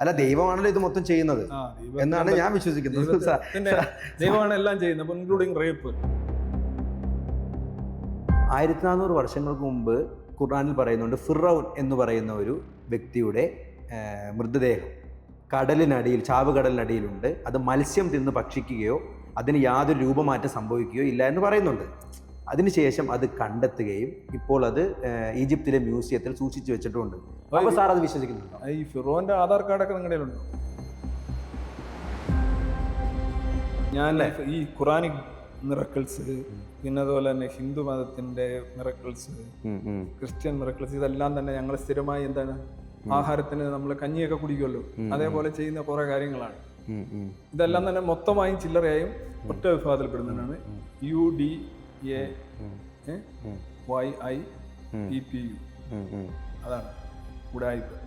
അല്ല, ദൈവമാണല്ലോ ഇത് മൊത്തം ചെയ്യുന്നത് എന്നാണ് ഞാൻ വിശ്വസിക്കുന്നത്. ദൈവമാണ് എല്ലാം ചെയ്യുന്നത്, ഇൻക്ലൂഡിങ് റേപ്പ്. 1400 വർഷങ്ങൾക്ക് മുമ്പ് ഖുർആനിൽ പറയുന്നുണ്ട്, ഫിറൗൻ എന്ന് പറയുന്ന ഒരു വ്യക്തിയുടെ മൃതദേഹം കടലിനടിയിൽ, ചാവുകടലിനടിയിലുണ്ട്. അത് മത്സ്യം തിന്ന് ഭക്ഷിക്കുകയോ അതിന് യാതൊരു രൂപമാറ്റം സംഭവിക്കുകയോ ഇല്ല എന്ന് പറയുന്നുണ്ട്. അതിനുശേഷം അത് കണ്ടെത്തുകയും ഇപ്പോൾ അത് ഈജിപ്തിലെ മ്യൂസിയത്തിൽ സൂക്ഷിച്ചു വെച്ചിട്ടുണ്ട്. അപ്പോൾ സാർ അത് വിശ്വസിക്കുന്നുണ്ടോ? ഈ ഫിറോന്റെ ആധാർ കാർഡൊക്കെ നിങ്ങളുടെ ഉണ്ടോ? ഞാൻ ഈ ഖുറാനിക് മിറക്കിൾസ്, പിന്നെ അതുപോലെ തന്നെ ഹിന്ദു മതത്തിന്റെ മിറക്കിൾസ്, ക്രിസ്ത്യൻ മിറക്കിൾസ്, ഇതെല്ലാം തന്നെ ഞങ്ങൾ സ്ഥിരമായി എന്താണ് ആഹാരത്തിന് നമ്മൾ കഞ്ഞിയൊക്കെ കുടിക്കുമല്ലോ, അതേപോലെ ചെയ്യുന്ന കുറെ കാര്യങ്ങളാണ്. ഇതെല്ലാം തന്നെ മൊത്തമായും ചില്ലറയായും ഒറ്റ വിഭാഗത്തിൽപ്പെടുന്നതാണ് UDAYIPPU. അതാണ് ഉഡായിപ്പ്.